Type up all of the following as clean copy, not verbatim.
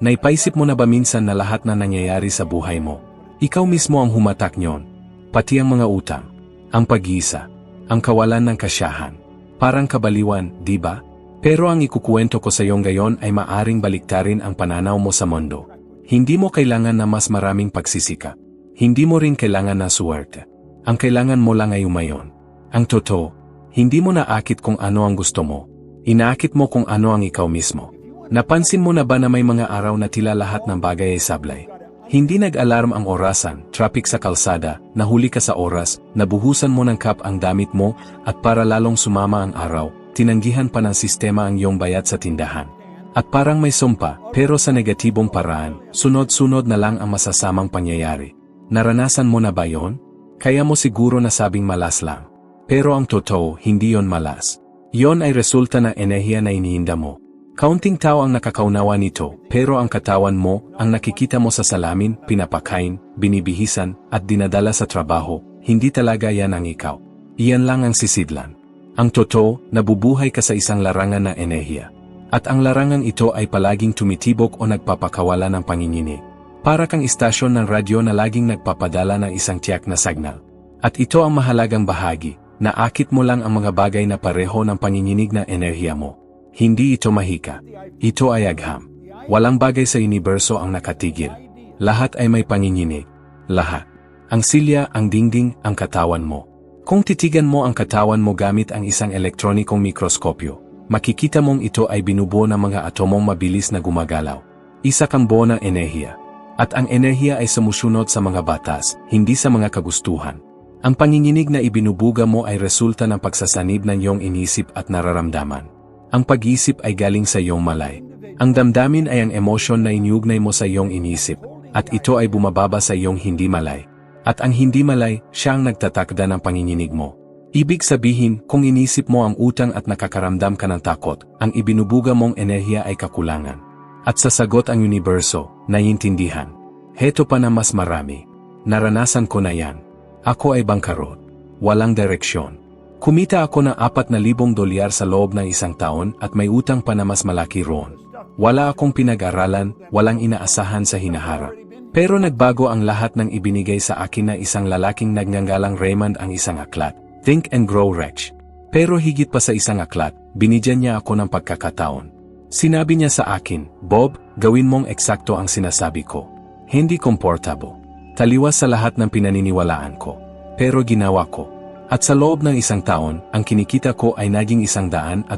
Naipaisip mo na ba minsan na lahat na nangyayari sa buhay mo? Ikaw mismo ang humatak nyon. Pati ang mga utang, ang pag-iisa, ang kawalan ng kasiyahan. Parang kabaliwan, di ba? Pero ang ikukuwento ko sa iyong gayon ay maaring baliktarin ang pananaw mo sa mundo. Hindi mo kailangan na mas maraming pagsisikap. Hindi mo rin kailangan na suwerte. Ang kailangan mo lang ay umayon. Ang totoo, hindi mo naakit kung ano ang gusto mo. Inaakit mo kung ano ang ikaw mismo. Napansin mo na ba na may mga araw na tila lahat ng bagay ay sablay? Hindi nag-alarm ang orasan, traffic sa kalsada, nahuli ka sa oras, nabuhusan mo ng cup ang damit mo, at para lalong sumama ang araw, tinanggihan pa ng sistema ang iyong bayad sa tindahan. At parang may sumpa, pero sa negatibong paraan, sunod-sunod na lang ang masasamang pangyayari. Naranasan mo na ba yon? Kaya mo siguro nasabing malas lang. Pero ang totoo, hindi yon malas. Yon ay resulta ng enerhiya na iniinda mo. Kaunting tao ang nakakaunawa nito, pero ang katawan mo, ang nakikita mo sa salamin, pinapakain, binibihisan, at dinadala sa trabaho, hindi talaga yan ang ikaw. Iyan lang ang sisidlan. Ang totoo, nabubuhay ka sa isang larangan na enerhiya. At ang larangan ito ay palaging tumitibok o nagpapakawala ng panginginig. Para kang istasyon ng radyo na laging nagpapadala ng isang tiyak na signal. At ito ang mahalagang bahagi, naakit mo lang ang mga bagay na pareho ng panginginig na enerhiya mo. Hindi ito mahika. Ito ay agham. Walang bagay sa universo ang nakatigil. Lahat ay may panginginig. Lahat. Ang silya, ang dingding, ang katawan mo. Kung titigan mo ang katawan mo gamit ang isang elektronikong mikroskopyo, makikita mong ito ay binubuo ng mga atomong mabilis na gumagalaw. Isa kang buo ng enerhiya. At ang enerhiya ay sumusunod sa mga batas, hindi sa mga kagustuhan. Ang panginginig na ibinubuga mo ay resulta ng pagsasanib ng iyong inisip at nararamdaman. Ang pag-iisip ay galing sa iyong malay. Ang damdamin ay ang emosyon na iniugnay mo sa iyong inisip, at ito ay bumababa sa iyong hindi malay. At ang hindi malay, siya ang nagtatakda ng panginginig mo. Ibig sabihin, kung inisip mo ang utang at nakakaramdam ka ng takot, ang ibinubuga mong enerhiya ay kakulangan. At sasagot ang universo, naiintindihan. Heto pa na mas marami. Naranasan ko na yan. Ako ay bangkarot. Walang direksyon. Kumita ako ng $4,000 sa loob ng isang taon at may utang pa na mas malaki roon. Wala akong pinag-aralan, walang inaasahan sa hinaharap. Pero nagbago ang lahat ng ibinigay sa akin na isang lalaking nagngangalang Raymond ang isang aklat, Think and Grow Rich. Pero higit pa sa isang aklat, binigyan niya ako ng pagkakataon. Sinabi niya sa akin, Bob, gawin mong eksakto ang sinasabi ko. Hindi komportable. Taliwas sa lahat ng pinaniniwalaan ko. Pero ginawa ko. At sa loob ng isang taon, ang kinikita ko ay naging $175,000.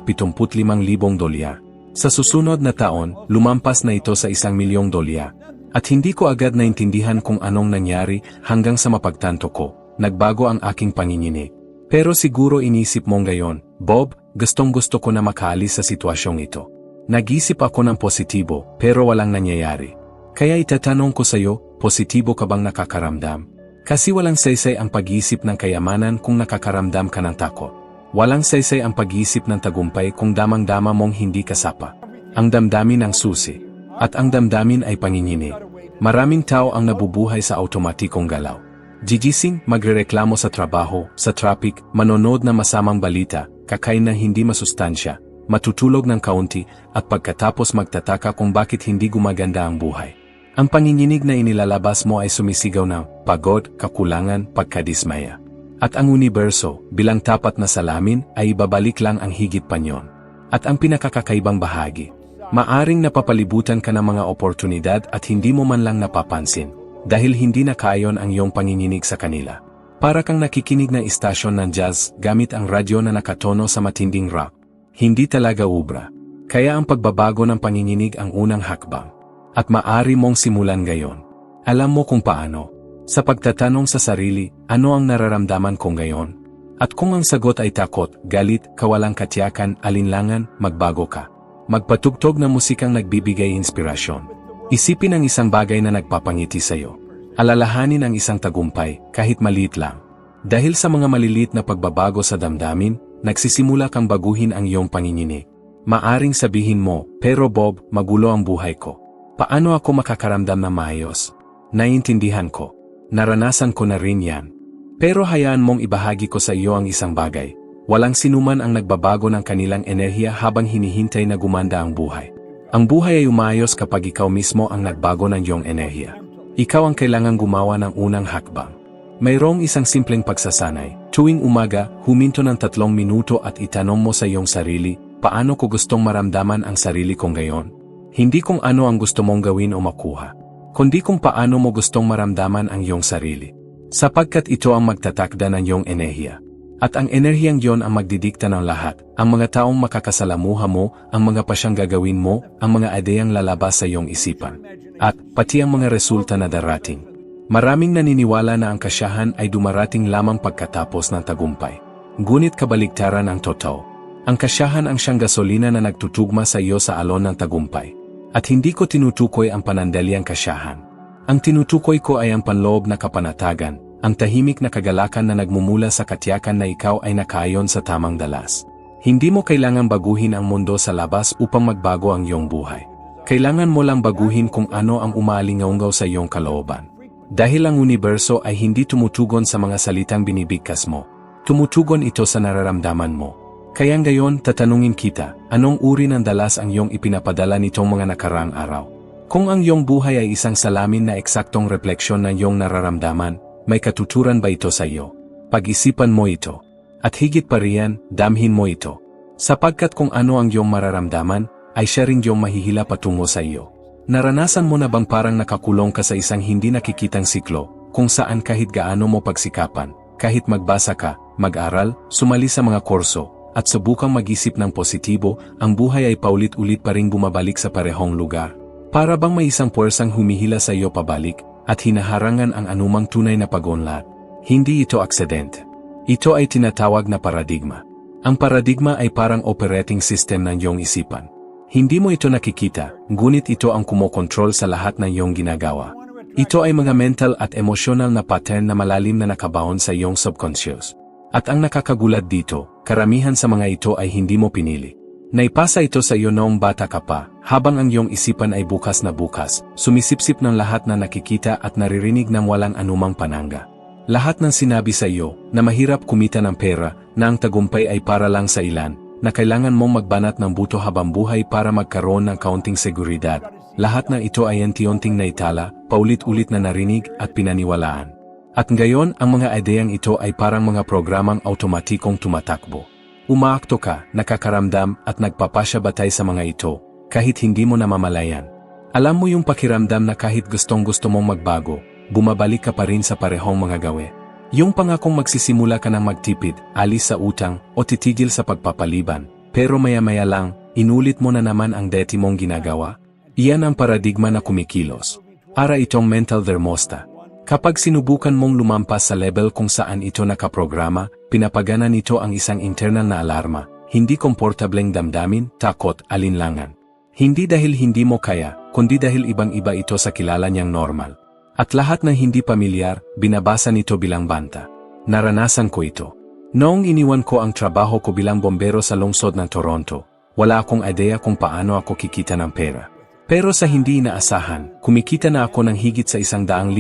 Sa susunod na taon, lumampas na ito sa $1,000,000. At hindi ko agad naintindihan kung anong nangyari hanggang sa mapagtanto ko, nagbago ang aking panginginig. Pero siguro inisip mong gayon, Bob, gustong-gusto ko na makaalis sa sitwasyong ito. Nag-isip ako ng positibo, pero walang nangyayari. Kaya itatanong ko sa iyo, positibo ka bang nakakaramdam? Kasi walang saysay ang pag-iisip ng kayamanan kung nakakaramdam ka ng takot. Walang saysay ang pag-iisip ng tagumpay kung damang-dama mong hindi kasapa. Ang damdamin ang susi. At ang damdamin ay panginginig. Maraming tao ang nabubuhay sa automatikong galaw. Gigising, magrereklamo sa trabaho, sa traffic, manonood na masamang balita, kakain ng hindi masustansya, matutulog ng kaunti, at pagkatapos magtataka kung bakit hindi gumaganda ang buhay. Ang panginginig na inilalabas mo ay sumisigaw ng pagod, kakulangan, pagkadismaya. At ang universo, bilang tapat na salamin, ay ibabalik lang ang higit pa niyon. At ang pinakakakaibang bahagi, maaring napapalibutan ka ng mga oportunidad at hindi mo man lang napapansin, dahil hindi nakaayon ang iyong panginginig sa kanila. Para kang nakikinig ng istasyon ng jazz gamit ang radyo na nakatono sa matinding rock. Hindi talaga ubra. Kaya ang pagbabago ng panginginig ang unang hakbang. At maaari mong simulan gayon. Alam mo kung paano. Sa pagtatanong sa sarili, ano ang nararamdaman ko ngayon? At kung ang sagot ay takot, galit, kawalang katiyakan, alinlangan, magbago ka. Magpatugtog ng musikang nagbibigay inspirasyon. Isipin ang isang bagay na nagpapangiti sa iyo. Alalahanin ang isang tagumpay, kahit maliit lang. Dahil sa mga maliliit na pagbabago sa damdamin, nagsisimula kang baguhin ang iyong panginginig. Maaring sabihin mo, pero Bob, magulo ang buhay ko. Paano ako makakaramdam na maayos? Naiintindihan ko. Naranasan ko na rin yan. Pero hayaan mong ibahagi ko sa iyo ang isang bagay. Walang sinuman ang nagbabago ng kanilang enerhiya habang hinihintay na gumanda ang buhay. Ang buhay ay umayos kapag ikaw mismo ang nagbago ng iyong enerhiya. Ikaw ang kailangang gumawa ng unang hakbang. Mayroong isang simpleng pagsasanay. Tuwing umaga, huminto ng 3 minuto at itanong mo sa iyong sarili, paano ko gustong maramdaman ang sarili ko ngayon? Hindi kung ano ang gusto mong gawin o makuha, kundi kung paano mo gustong maramdaman ang iyong sarili. Sapagkat ito ang magtatakda ng iyong enerhiya. At ang enerhiyang yon ang magdidikta ng lahat, ang mga taong makakasalamuha mo, ang mga pasyang gagawin mo, ang mga ideyang lalabas sa iyong isipan, at pati ang mga resulta na darating. Maraming naniniwala na ang kasiyahan ay dumarating lamang pagkatapos ng tagumpay. Ngunit kabaligtaran ang totoo. Ang kasiyahan ang siyang gasolina na nagtutugma sa iyo sa alon ng tagumpay. At hindi ko tinutukoy ang panandaliang kasiyahan. Ang tinutukoy ko ay ang panloob na kapanatagan, ang tahimik na kagalakan na nagmumula sa katiyakan na ikaw ay nakaayon sa tamang dalas. Hindi mo kailangan baguhin ang mundo sa labas upang magbago ang iyong buhay. Kailangan mo lang baguhin kung ano ang umaalingaungaw sa iyong kalooban. Dahil ang universo ay hindi tumutugon sa mga salitang binibigkas mo. Tumutugon ito sa nararamdaman mo. Kaya ngayon, tatanungin kita, anong uri ng dalas ang iyong ipinapadala nitong mga nakaraang araw? Kung ang iyong buhay ay isang salamin na eksaktong refleksyon ng iyong nararamdaman, may katuturan ba ito sa iyo? Pag-isipan mo ito. At higit pa riyan, damhin mo ito. Sapagkat kung ano ang iyong mararamdaman, ay siya rin iyong mahihila patungo sa iyo. Naranasan mo na bang parang nakakulong ka sa isang hindi nakikitang siklo, kung saan kahit gaano mo pagsikapan, kahit magbasa ka, mag-aral, sumali sa mga kurso, at subukang mag-isip ng positibo, ang buhay ay paulit-ulit pa ring bumabalik sa parehong lugar? Para bang may isang puwersang humihila sa iyo pabalik, at hinaharangan ang anumang tunay na pag-unlad? Hindi ito aksidente. Ito ay tinatawag na paradigma. Ang paradigma ay parang operating system ng iyong isipan. Hindi mo ito nakikita, ngunit ito ang kumokontrol sa lahat ng iyong ginagawa. Ito ay mga mental at emotional na pattern na malalim na nakabaon sa iyong subconscious. At ang nakakagulat dito, karamihan sa mga ito ay hindi mo pinili. Naipasa ito sa iyo noong bata ka pa, habang ang iyong isipan ay bukas na bukas, sumisipsip ng lahat na nakikita at naririnig ng walang anumang panangga. Lahat ng sinabi sa iyo, na mahirap kumita ng pera, na ang tagumpay ay para lang sa ilan, na kailangan mong magbanat ng buto habang buhay para magkaroon ng kaunting seguridad. Lahat ng ito ay unti-unting naitala, paulit-ulit na narinig at pinaniwalaan. At ngayon, ang mga ideyang ito ay parang mga programang automatikong tumatakbo. Umaakto ka, nakakaramdam at nagpapasya batay sa mga ito, kahit hindi mo namamalayan. Alam mo yung pakiramdam na kahit gustong-gusto mong magbago, bumabalik ka pa rin sa parehong mga gawe. Yung pangakong magsisimula ka ng magtipid, alis sa utang, o titigil sa pagpapaliban, pero maya-maya lang, inulit mo na naman ang dati mong ginagawa. Iyan ang paradigma na kumikilos. Para itong mental thermostat. Kapag sinubukan mong lumampas sa level kung saan ito nakaprograma, pinapagana nito ang isang internal na alarma, hindi komportableng damdamin, takot, alinlangan. Hindi dahil hindi mo kaya, kundi dahil ibang-iba ito sa kilala niyang normal. At lahat ng hindi pamilyar, binabasa nito bilang banta. Naranasan ko ito. Noong iniwan ko ang trabaho ko bilang bombero sa lungsod ng Toronto, wala akong ideya kung paano ako kikita ng pera. Pero sa hindi inaasahan, kumikita na ako ng higit sa $100,000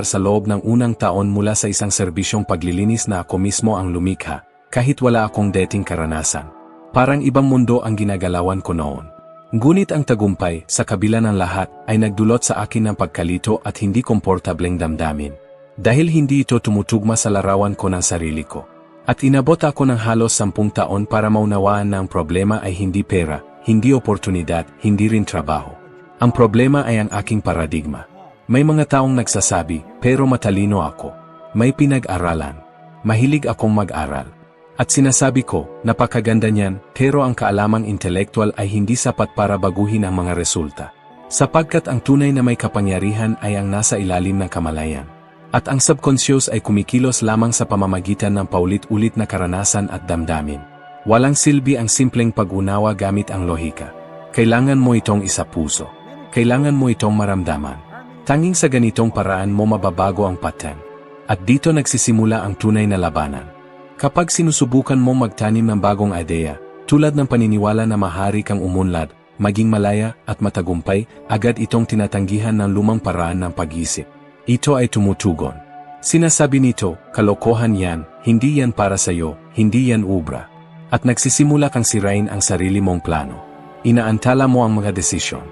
sa loob ng unang taon mula sa isang serbisyong paglilinis na ako mismo ang lumikha, kahit wala akong dating karanasan. Parang ibang mundo ang ginagalawan ko noon. Ngunit ang tagumpay, sa kabila ng lahat, ay nagdulot sa akin ng pagkalito at hindi komportableng damdamin. Dahil hindi ito tumutugma sa larawan ko ng sarili ko. At inabot ako ng halos 10 taon para maunawaan na ang problema ay hindi pera, hindi oportunidad, hindi rin trabaho. Ang problema ay ang aking paradigma. May mga taong nagsasabi, pero matalino ako. May pinag-aralan. Mahilig akong mag-aral. At sinasabi ko, napakaganda niyan, pero ang kaalamang intelektual ay hindi sapat para baguhin ang mga resulta. Sapagkat ang tunay na may kapangyarihan ay ang nasa ilalim ng kamalayan. At ang subconscious ay kumikilos lamang sa pamamagitan ng paulit-ulit na karanasan at damdamin. Walang silbi ang simpleng pag-unawa gamit ang lohika. Kailangan mo itong isapuso. Kailangan mo itong maramdaman. Tanging sa ganitong paraan mo mababago ang pattern. At dito nagsisimula ang tunay na labanan. Kapag sinusubukan mong magtanim ng bagong ideya, tulad ng paniniwala na mahari kang umunlad, maging malaya at matagumpay, agad itong tinatanggihan ng lumang paraan ng pag-isip. Ito ay tumutugon. Sinasabi nito, kalokohan yan, hindi yan para sa'yo, hindi yan ubra. At nagsisimula kang sirain ang sarili mong plano. Inaantala mo ang mga desisyon.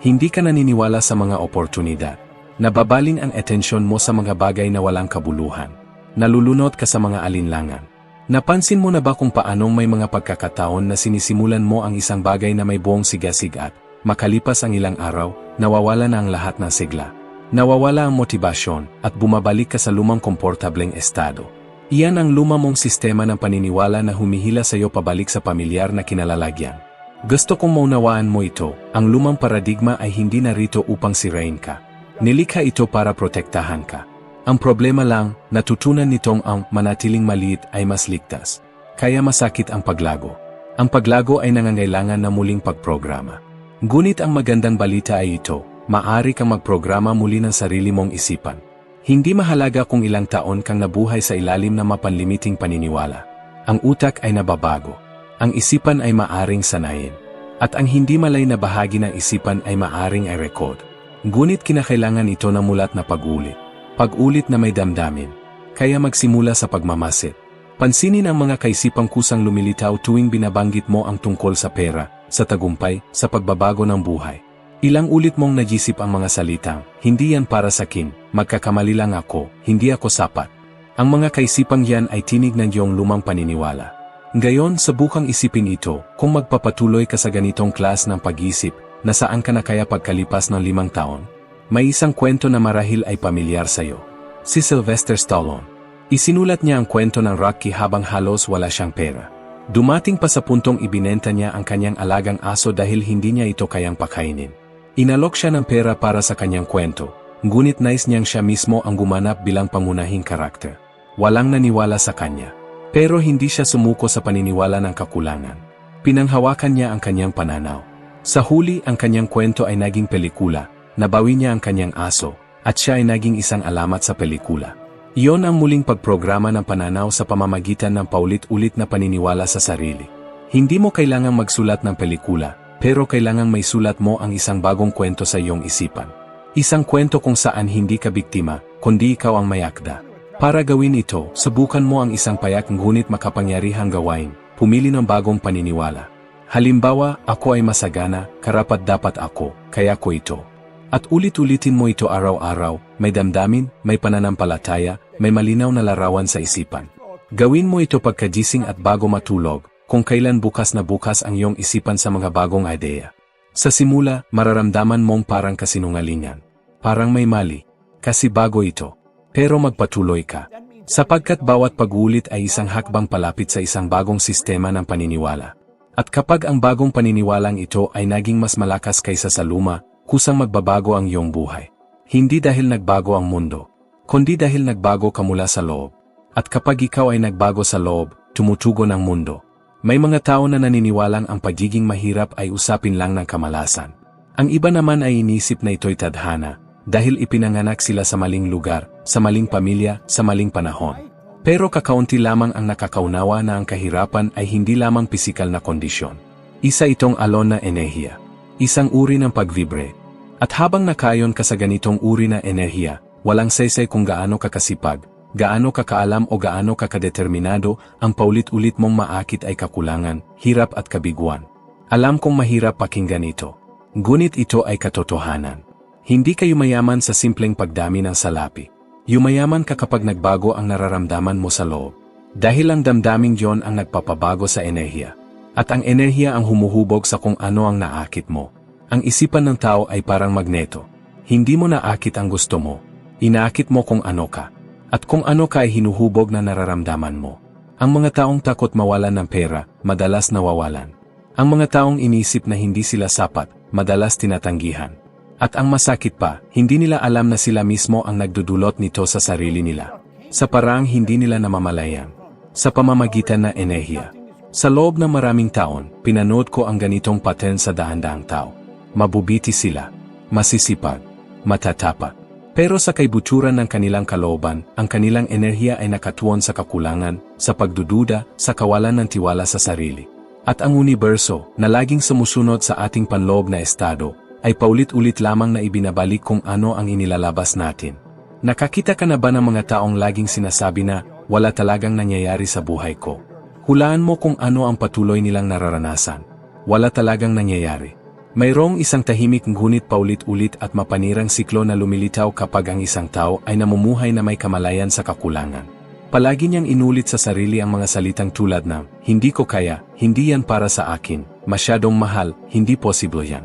Hindi ka naniniwala sa mga oportunidad. Nababaling ang atensyon mo sa mga bagay na walang kabuluhan. Nalulunod ka sa mga alinlangan. Napansin mo na ba kung paanong may mga pagkakataon na sinisimulan mo ang isang bagay na may buong sigasig at, makalipas ang ilang araw, nawawala na ang lahat ng sigla. Nawawala ang motibasyon at bumabalik ka sa lumang komportableng estado. Iyan ang luma mong sistema ng paniniwala na humihila sa iyo pabalik sa pamilyar na kinalalagyan. Gusto kong maunawaan mo ito, ang lumang paradigma ay hindi narito upang sirain ka. Nilikha ito para protektahan ka. Ang problema lang, natutunan nitong ang manatiling maliit ay mas ligtas. Kaya masakit ang paglago. Ang paglago ay nangangailangan na muling pagprograma. Ngunit ang magandang balita ay ito, maaari kang magprograma muli ng sarili mong isipan. Hindi mahalaga kung ilang taon kang nabuhay sa ilalim ng mapanlimiting paniniwala. Ang utak ay nababago. Ang isipan ay maaring sanayin. At ang hindi malay na bahagi ng isipan ay maaring i-record. Ngunit kinakailangan ito ng mulat na pag-ulit. Pag-ulit na may damdamin. Kaya magsimula sa pagmamasid. Pansinin ang mga kaisipang kusang lumilitaw tuwing binabanggit mo ang tungkol sa pera, sa tagumpay, sa pagbabago ng buhay. Ilang ulit mong nagisip ang mga salitang, hindi yan para sa akin, magkakamali lang ako, hindi ako sapat. Ang mga kaisipang yan ay tinig ng iyong lumang paniniwala. Ngayon, subukang isipin ito, kung magpapatuloy ka sa ganitong klas ng pag-isip, nasaan ka na kaya pagkalipas ng 5 taon? May isang kwento na marahil ay pamilyar sa iyo. Si Sylvester Stallone. Isinulat niya ang kwento ng Rocky habang halos wala siyang pera. Dumating pa sa puntong ibinenta niya ang kanyang alagang aso dahil hindi niya ito kayang pakainin. Inalok siya ng pera para sa kanyang kwento, ngunit nais niyang siya mismo ang gumanap bilang pangunahing karakter. Walang naniwala sa kanya. Pero hindi siya sumuko sa paniniwala ng kakulangan. Pinanghawakan niya ang kanyang pananaw. Sa huli ang kanyang kwento ay naging pelikula, nabawi niya ang kanyang aso, at siya ay naging isang alamat sa pelikula. Iyon ang muling pagprograma ng pananaw sa pamamagitan ng paulit-ulit na paniniwala sa sarili. Hindi mo kailangang magsulat ng pelikula, pero kailangang may sulat mo ang isang bagong kwento sa iyong isipan. Isang kwento kung saan hindi ka biktima, kundi ikaw ang may akda. Para gawin ito, subukan mo ang isang payak ngunit makapangyarihang gawain, pumili ng bagong paniniwala. Halimbawa, ako ay masagana, karapat-dapat ako, kaya ko ito. At ulit-ulitin mo ito araw-araw, may damdamin, may pananampalataya, may malinaw na larawan sa isipan. Gawin mo ito pagkagising at bago matulog, kung kailan bukas na bukas ang iyong isipan sa mga bagong ideya. Sa simula, mararamdaman mong parang kasinungalingan. Parang may mali. Kasi bago ito. Pero magpatuloy ka. Sapagkat bawat pag-ulit ay isang hakbang palapit sa isang bagong sistema ng paniniwala. At kapag ang bagong paniniwalang ito ay naging mas malakas kaysa sa luma, kusang magbabago ang iyong buhay. Hindi dahil nagbago ang mundo, kundi dahil nagbago ka mula sa loob. At kapag ikaw ay nagbago sa loob, tumutugon ang mundo. May mga tao na naniniwalang ang pagiging mahirap ay usapin lang ng kamalasan. Ang iba naman ay inisip na ito'y tadhana, dahil ipinanganak sila sa maling lugar, sa maling pamilya, sa maling panahon. Pero kakaunti lamang ang nakakaunawa na ang kahirapan ay hindi lamang pisikal na kondisyon. Isa itong alon na enerhiya. Isang uri ng pagvibre. At habang nakayon ka sa ganitong uri na enerhiya, walang saysay kung gaano ka kasipag, gaano ka kaalam o gaano ka kadeterminado, ang paulit-ulit mong maakit ay kakulangan, hirap at kabiguan. Alam kong mahirap pakinggan ito. Ngunit ito ay katotohanan. Hindi ka yumayaman sa simpleng pagdami ng salapi. Yumayaman ka kapag nagbago ang nararamdaman mo sa loob. Dahil ang damdaming yon ang nagpapabago sa enerhiya. At ang enerhiya ang humuhubog sa kung ano ang naakit mo. Ang isipan ng tao ay parang magneto. Hindi mo naakit ang gusto mo. Inaakit mo kung ano ka. At kung ano ka ay hinuhubog na nararamdaman mo. Ang mga taong takot mawalan ng pera, madalas nawawalan. Ang mga taong inisip na hindi sila sapat, madalas tinatanggihan. At ang masakit pa, hindi nila alam na sila mismo ang nagdudulot nito sa sarili nila. Sa paraang hindi nila namamalayan. Sa pamamagitan na enerhiya. Sa loob ng maraming taon, pinanood ko ang ganitong pattern sa daan-daang tao. Mabubiti sila. Masisipag. Matatapat. Pero sa kaibuturan ng kanilang kalooban, ang kanilang enerhiya ay nakatuon sa kakulangan, sa pagdududa, sa kawalan ng tiwala sa sarili. At ang universo, na laging sumusunod sa ating panloob na estado, ay paulit-ulit lamang na ibinabalik kung ano ang inilalabas natin. Nakakita ka na ba ng mga taong laging sinasabi na, wala talagang nangyayari sa buhay ko? Hulaan mo kung ano ang patuloy nilang nararanasan. wala talagang nangyayari. Mayroong isang tahimik ngunit paulit-ulit at mapanirang siklo na lumilitaw kapag ang isang tao ay namumuhay na may kamalayan sa kakulangan. Palagi niyang inulit sa sarili ang mga salitang tulad ng, "Hindi ko kaya, hindi yan para sa akin, masyadong mahal, hindi posible yan."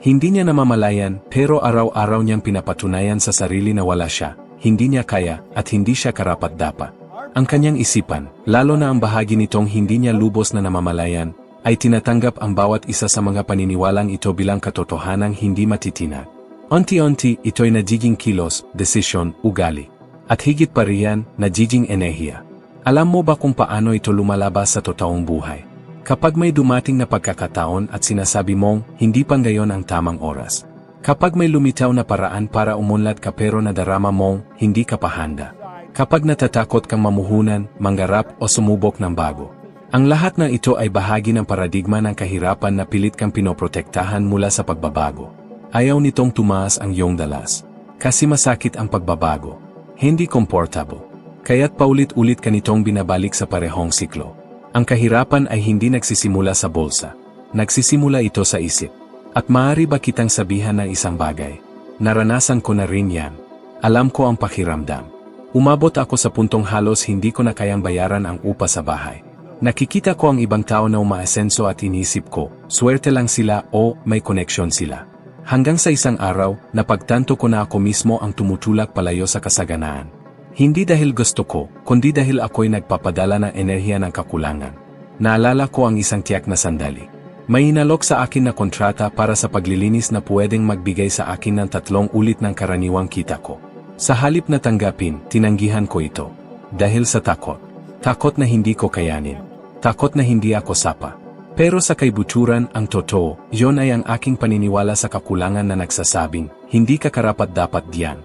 Hindi niya namamalayan, pero araw-araw niyang pinapatunayan sa sarili na wala siya, hindi niya kaya, at hindi siya karapat-dapat. Ang kanyang isipan, lalo na ang bahagi nitong hindi niya lubos na namamalayan, ay tinatanggap ang bawat isa sa mga paniniwalang ito bilang katotohanang hindi matitinag. Unti-unti, ito'y nagiging kilos, desisyon, ugali. At higit pa riyan, nagiging enerhiya. Alam mo ba kung paano ito lumalabas sa totoong buhay? Kapag may dumating na pagkakataon at sinasabi mong, hindi pa ngayon ang tamang oras. Kapag may lumitaw na paraan para umunlad ka pero nadarama mong, hindi ka pa handa. Kapag natatakot kang mamuhunan, manggarap o sumubok ng bago. Ang lahat ng ito ay bahagi ng paradigma ng kahirapan na pilit kang pinoprotektahan mula sa pagbabago. Ayaw nitong tumaas ang iyong dalas. Kasi masakit ang pagbabago. Hindi komportable. Kaya't paulit-ulit ka nitong binabalik sa parehong siklo. Ang kahirapan ay hindi nagsisimula sa bulsa. Nagsisimula ito sa isip. At maaari ba kitang sabihan ng isang bagay? Naranasan ko na rin yan. Alam ko ang pakiramdam. Umabot ako sa puntong halos hindi ko na kayang bayaran ang upa sa bahay. Nakikita ko ang ibang tao na umaasenso at inisip ko, swerte lang sila o may koneksyon sila. Hanggang sa isang araw, napagtanto ko na ako mismo ang tumutulak palayo sa kasaganaan. Hindi dahil gusto ko, kundi dahil ako'y nagpapadala ng enerhiya ng kakulangan. Naalala ko ang isang tiyak na sandali. May inalok sa akin na kontrata para sa paglilinis na pwedeng magbigay sa akin ng 3 ulit ng karaniwang kita ko. Sa halip na tanggapin, tinanggihan ko ito. Dahil sa takot. Takot na hindi ko kayanin. Takot na hindi ako sapa. Pero sa kaibuturan, ang totoo, yon ay ang aking paniniwala sa kakulangan na nagsasabing, hindi ka karapat-dapat diyan.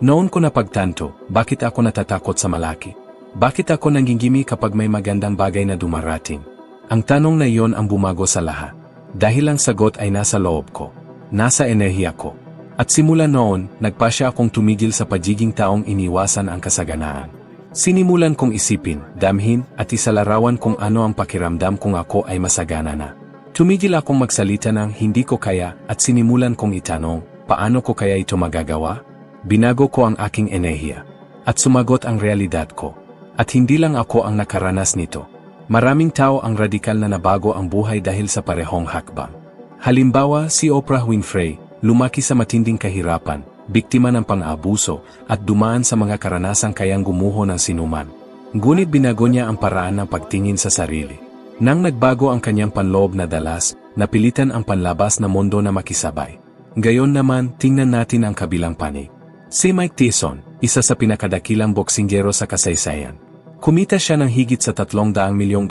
Noon ko napagtanto, bakit ako natatakot sa malaki? Bakit ako nanggigimi kapag may magandang bagay na dumarating? Ang tanong na iyon ang bumago sa lahat. Dahil ang sagot ay nasa loob ko. Nasa enerhiya ko. At simula noon, nagpasya akong tumigil sa pagiging taong iniwasan ang kasaganaan. Sinimulan kong isipin, damhin, at isalarawan kung ano ang pakiramdam kung ako ay masagana na. Tumigil akong magsalita ng hindi ko kaya at sinimulan kong itanong, paano ko kaya ito magagawa? Binago ko ang aking enerhiya. At sumagot ang realidad ko. At hindi lang ako ang nakaranas nito. Maraming tao ang radikal na nabago ang buhay dahil sa parehong hakbang. Halimbawa, si Oprah Winfrey, lumaki sa matinding kahirapan, biktima ng pang-aabuso, at dumaan sa mga karanasang kayang gumuho ng sinuman. Ngunit binago niya ang paraan ng pagtingin sa sarili. Nang nagbago ang kanyang panloob na dalas, napilitan ang panlabas na mundo na makisabay. Gayon naman, tingnan natin ang kabilang panig. Si Mike Tyson, isa sa pinakadakilang boksinggero sa kasaysayan. Kumita siya ng higit sa $300 milyong,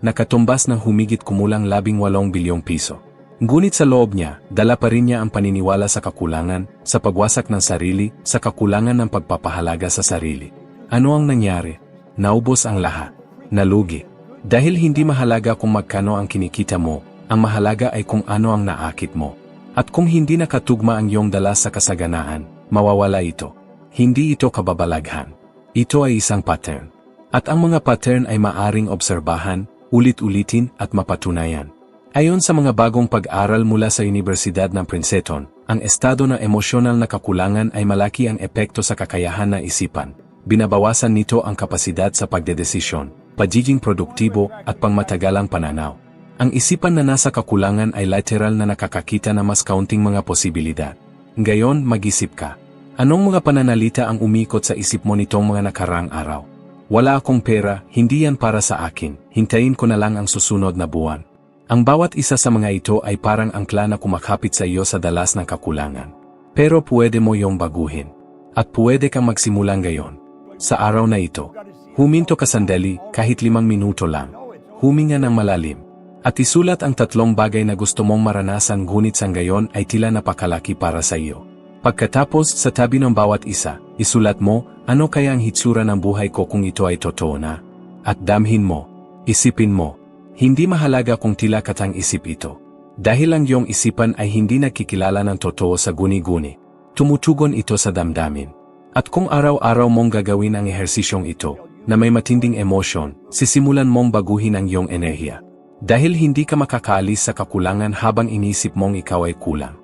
nakatumbas ng humigit kumulang 18 bilyong piso. Ngunit sa loob niya, dala pa rin niya ang paniniwala sa kakulangan, sa pagwasak ng sarili, sa kakulangan ng pagpapahalaga sa sarili. Ano ang nangyari? Naubos ang lahat. Nalugi. Dahil hindi mahalaga kung magkano ang kinikita mo, ang mahalaga ay kung ano ang naakit mo. At kung hindi nakatugma ang iyong dalas sa kasaganaan, mawawala ito. Hindi ito kababalaghan. Ito ay isang pattern. At ang mga pattern ay maaring obserbahan, ulit-ulitin at mapatunayan. Ayon sa mga bagong pag-aral mula sa Universidad ng Princeton, ang estado ng emosyonal na kakulangan ay malaki ang epekto sa kakayahan ng isipan. Binabawasan nito ang kapasidad sa pagdedesisyon, pagiging produktibo at pangmatagalang pananaw. Ang isipan na nasa kakulangan ay lateral na nakakakita ng mas kaunting mga posibilidad. Ngayon, mag-isip ka. Anong mga pananalita ang umikot sa isip mo nitong mga nakaraang araw? Wala akong pera, hindi yan para sa akin, hintayin ko na lang ang susunod na buwan. Ang bawat isa sa mga ito ay parang angkla na kumakapit sa iyo sa dalas ng kakulangan. Pero pwede mo iyong baguhin. At pwede kang magsimulang gayon. Sa araw na ito, huminto ka sandali, kahit 5 minuto lang. Huminga ng malalim. At isulat ang 3 bagay na gusto mong maranasan ngunit sa ngayon ay tila napakalaki para sa iyo. Pagkatapos, sa tabi ng bawat isa, isulat mo, ano kaya ang hitsura ng buhay ko kung ito ay totoo na? At damhin mo. Isipin mo. Hindi mahalaga kung tila katang isip ito. Dahil ang iyong isipan ay hindi nakikilala ng totoo sa guni-guni. Tumutugon ito sa damdamin. At kung araw-araw mong gagawin ang ehersisyong ito, na may matinding emosyon, sisimulan mong baguhin ang iyong enerhiya. Dahil hindi ka makakaalis sa kakulangan habang inisip mong ikaw ay kulang.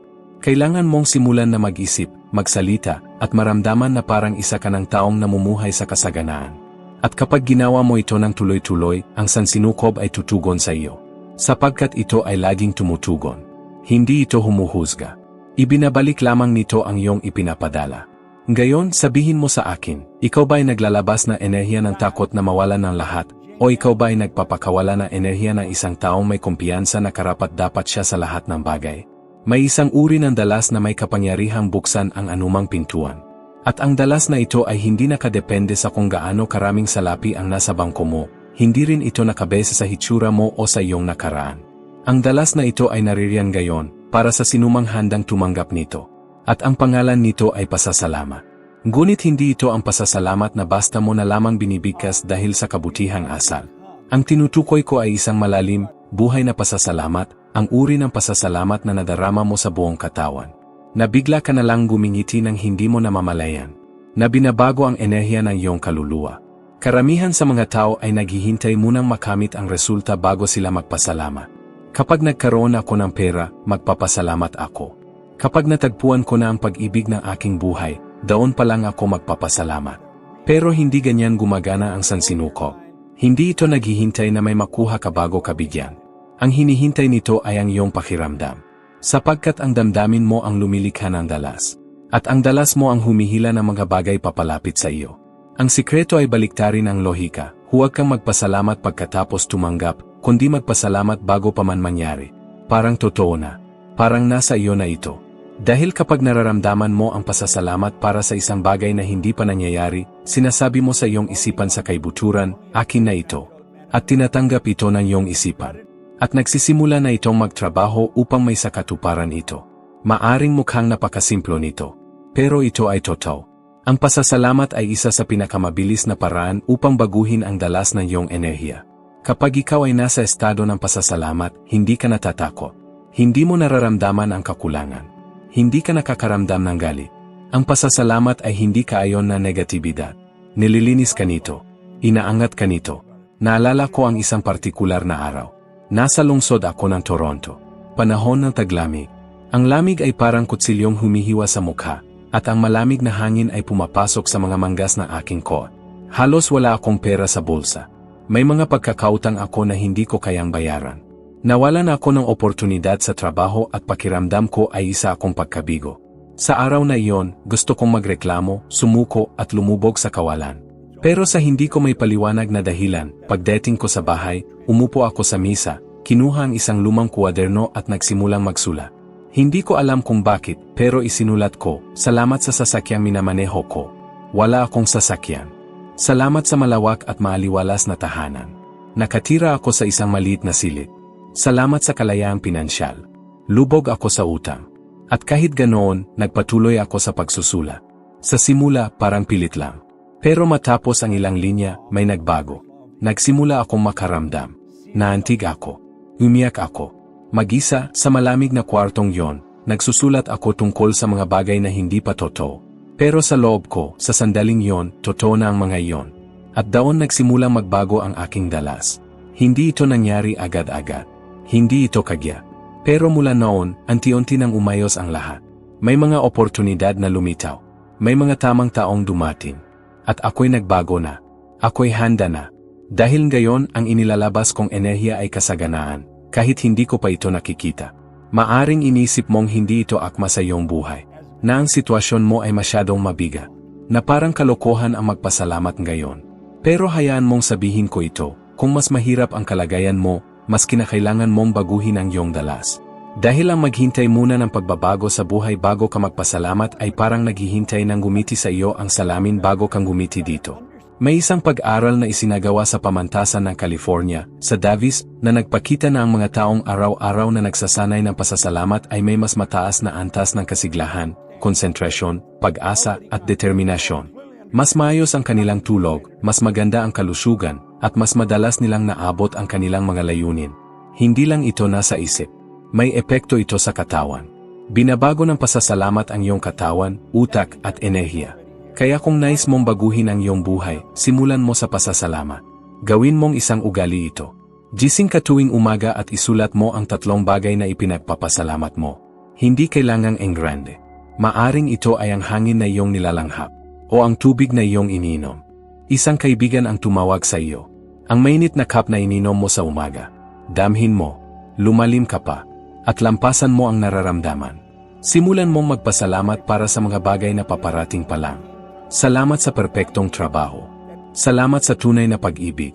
Kailangan mong simulan na mag-isip, magsalita, at maramdaman na parang isa ka ng taong namumuhay sa kasaganaan. At kapag ginawa mo ito ng tuloy-tuloy, ang sansinukob ay tutugon sa iyo. Sapagkat ito ay laging tumutugon. Hindi ito humuhusga. Ibinabalik lamang nito ang iyong ipinapadala. Ngayon, sabihin mo sa akin, ikaw ba ay naglalabas na enerhiya ng takot na mawalan ng lahat? O ikaw ba ay nagpapakawala ng enerhiya ng isang taong may kumpiyansa na karapat-dapat siya sa lahat ng bagay? May isang uri ng dalas na may kapangyarihang buksan ang anumang pintuan. At ang dalas na ito ay hindi nakadepende sa kung gaano karaming salapi ang nasa bangko mo, hindi rin ito nakabase sa hitsura mo o sa iyong nakaraan. Ang dalas na ito ay naririyan gayon, para sa sinumang handang tumanggap nito. At ang pangalan nito ay pasasalamat. Ngunit hindi ito ang pasasalamat na basta mo na lamang binibigkas dahil sa kabutihang asal. Ang tinutukoy ko ay isang malalim, buhay na pasasalamat, ang uri ng pasasalamat na nadarama mo sa buong katawan. Na bigla ka na lang gumingiti ng hindi mo namamalayan. Na binabago ang enerhiya ng iyong kaluluwa. Karamihan sa mga tao ay naghihintay munang makamit ang resulta bago sila magpasalamat. Kapag nagkaroon ako ng pera, magpapasalamat ako. Kapag natagpuan ko na ang pag-ibig ng aking buhay, doon pa lang ako magpapasalamat. Pero hindi ganyan gumagana ang sansinukob. Hindi ito naghihintay na may makuha ka bago ka bigyan. Ang hinihintay nito ay ang iyong pakiramdam. Sapagkat ang damdamin mo ang lumilikha ng dalas. At ang dalas mo ang humihila ng mga bagay papalapit sa iyo. Ang sikreto ay baliktarin ang lohika. Huwag kang magpasalamat pagkatapos tumanggap, kundi magpasalamat bago pa man mangyari. Parang totoo na. Parang nasa iyo na ito. Dahil kapag nararamdaman mo ang pasasalamat para sa isang bagay na hindi pa nangyayari, sinasabi mo sa iyong isipan sa kaibuturan, akin na ito. At tinatanggap ito ng iyong isipan. At nagsisimula na itong magtrabaho upang may sakatuparan ito. Maaring mukhang napakasimplo nito. Pero ito ay totoo. Ang pasasalamat ay isa sa pinakamabilis na paraan upang baguhin ang dalas ng iyong enerhiya. Kapag ikaw ay nasa estado ng pasasalamat, hindi ka natatakot. Hindi mo nararamdaman ang kakulangan. Hindi ka nakakaramdam ng galit. Ang pasasalamat ay hindi kaayon na negatibidad. Nililinis ka nito. Inaangat ka nito. Naalala ko ang isang partikular na araw. Nasa lungsod ako ng Toronto. Panahon ng taglamig. Ang lamig ay parang kutsilyong humihiwa sa mukha, at ang malamig na hangin ay pumapasok sa mga manggas ng aking coat. Halos wala akong pera sa bulsa. May mga pagkakautang ako na hindi ko kayang bayaran. Nawalan ako ng oportunidad sa trabaho at pakiramdam ko ay isa akong pagkabigo. Sa araw na iyon, gusto kong magreklamo, sumuko at lumubog sa kawalan. Pero sa hindi ko may paliwanag na dahilan, pagdating ko sa bahay, umupo ako sa misa, kinuha ang isang lumang kuwaderno at nagsimulang magsulat. Hindi ko alam kung bakit, pero isinulat ko, salamat sa sasakyang minamaneho ko. Wala akong sasakyan. Salamat sa malawak at maaliwalas na tahanan. Nakatira ako sa isang maliit na silid. Salamat sa kalayaang pinansyal. Lubog ako sa utang. At kahit ganoon, nagpatuloy ako sa pagsusula. Sa simula, parang pilit lang. Pero matapos ang ilang linya, may nagbago. Nagsimula akong makaramdam. Naantig ako. Umiyak ako. Mag-isa, sa malamig na kwartong yon, nagsusulat ako tungkol sa mga bagay na hindi pa totoo. Pero sa loob ko, sa sandaling yon, totoo na ang mga yon. At daon nagsimulang magbago ang aking dalas. Hindi ito nangyari agad-agad. Hindi ito kagya. Pero mula noon, unti-unti nang umayos ang lahat. May mga oportunidad na lumitaw. May mga tamang taong dumating. At ako'y nagbago na. Ako'y handa na. Dahil ngayon ang inilalabas kong enerhiya ay kasaganaan, kahit hindi ko pa ito nakikita. Maaring inisip mong hindi ito akma sa iyong buhay. Na ang sitwasyon mo ay masyadong mabigat. Na parang kalokohan ang magpasalamat ngayon. Pero hayaan mong sabihin ko ito, kung mas mahirap ang kalagayan mo, mas kinakailangan mong baguhin ang iyong dalas. Dahil ang maghintay muna ng pagbabago sa buhay bago ka magpasalamat ay parang naghihintay ng gumiti sa iyo ang salamin bago kang gumiti dito. May isang pag-aral na isinagawa sa pamantasan ng California, sa Davis, na nagpakita na ang mga taong araw-araw na nagsasanay ng pasasalamat ay may mas mataas na antas ng kasiglahan, konsentrasyon, pag-asa at determinasyon. Mas maayos ang kanilang tulog, mas maganda ang kalusugan, at mas madalas nilang naabot ang kanilang mga layunin. Hindi lang ito nasa isip. May epekto ito sa katawan. Binabago ng pasasalamat ang iyong katawan, utak at enerhiya. Kaya kung nais mong baguhin ang iyong buhay, simulan mo sa pasasalamat. Gawin mong isang ugali ito. Gising ka tuwing umaga at isulat mo ang 3 bagay na ipinagpapasalamat mo. Hindi kailangang engrande. Maaring ito ay ang hangin na iyong nilalanghap, o ang tubig na iyong ininom. Isang kaibigan ang tumawag sa iyo. Ang mainit na cup na ininom mo sa umaga. Damhin mo, lumalim ka pa, at lampasan mo ang nararamdaman. Simulan mong magpasalamat para sa mga bagay na paparating pa lang. Salamat sa perpektong trabaho. Salamat sa tunay na pag-ibig.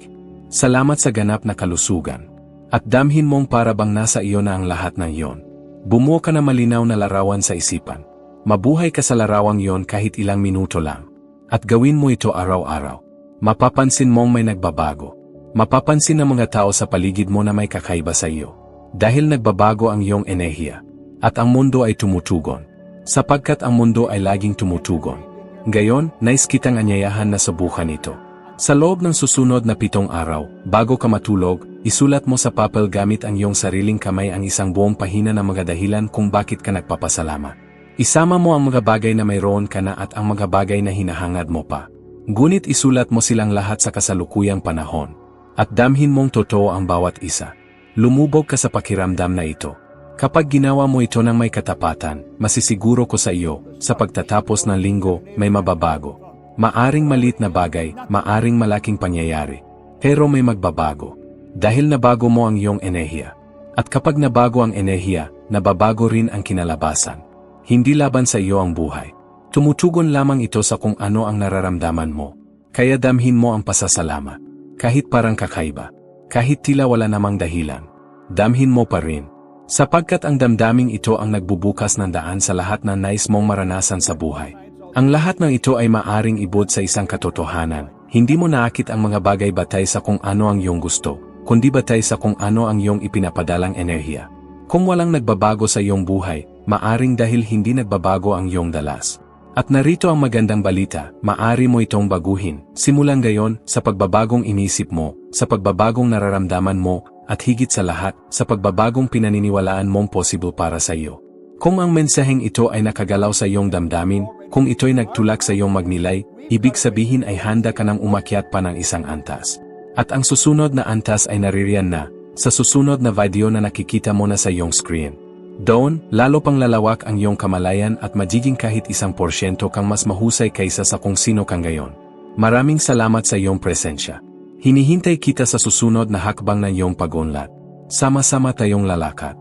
Salamat sa ganap na kalusugan. At damhin mong para bang nasa iyo na ang lahat ng iyon. Bumuo ka na malinaw na larawan sa isipan. Mabuhay ka sa larawang iyon kahit ilang minuto lang. At gawin mo ito araw-araw. Mapapansin mong may nagbabago. Mapapansin ng mga tao sa paligid mo na may kakaiba sa iyo. Dahil nagbabago ang iyong enerhiya. At ang mundo ay tumutugon. Sapagkat ang mundo ay laging tumutugon. Ngayon, nais kitang anyayahan na subukan ito. Sa loob ng susunod na 7 araw, bago ka matulog, isulat mo sa papel gamit ang iyong sariling kamay ang isang buong pahina ng mga dahilan kung bakit ka nagpapasalamat. Isama mo ang mga bagay na mayroon ka na at ang mga bagay na hinahangad mo pa. Ngunit isulat mo silang lahat sa kasalukuyang panahon. At damhin mong totoo ang bawat isa. Lumubog ka sa pakiramdam na ito. Kapag ginawa mo ito ng may katapatan, masisiguro ko sa iyo, sa pagtatapos ng linggo, may mababago. Maaring maliit na bagay, maaring malaking pangyayari. Pero may magbabago. Dahil nabago mo ang iyong enerhiya. At kapag nabago ang enerhiya, nababago rin ang kinalabasan. Hindi laban sa iyo ang buhay. Tumutugon lamang ito sa kung ano ang nararamdaman mo. Kaya damhin mo ang pasasalamat. Kahit parang kakaiba. Kahit tila wala namang dahilan. Damhin mo pa rin. Sapagkat ang damdaming ito ang nagbubukas ng daan sa lahat na nais mong maranasan sa buhay. Ang lahat ng ito ay maaring ibod sa isang katotohanan. Hindi mo naakit ang mga bagay batay sa kung ano ang iyong gusto, kundi batay sa kung ano ang iyong ipinapadalang enerhiya. Kung walang nagbabago sa iyong buhay, maaring dahil hindi nagbabago ang iyong dalas. At narito ang magandang balita, maari mo itong baguhin, simulan gayon sa pagbabagong inisip mo, sa pagbabagong nararamdaman mo, at higit sa lahat, sa pagbabagong pinaniniwalaan mong possible para sa iyo. Kung ang mensaheng ito ay nakagalaw sa iyong damdamin, kung ito'y nagtulak sa iyong magnilay, ibig sabihin ay handa ka nang umakyat pa ng isang antas. At ang susunod na antas ay naririyan na, sa susunod na video na nakikita mo na sa iyong screen. Doon, lalo pang lalawak ang iyong kamalayan at magiging kahit 1% kang mas mahusay kaysa sa kung sino kang ngayon. Maraming salamat sa iyong presensya. Hinihintay kita sa susunod na hakbang ng iyong pag-unlad. Sama-sama tayong lalakad.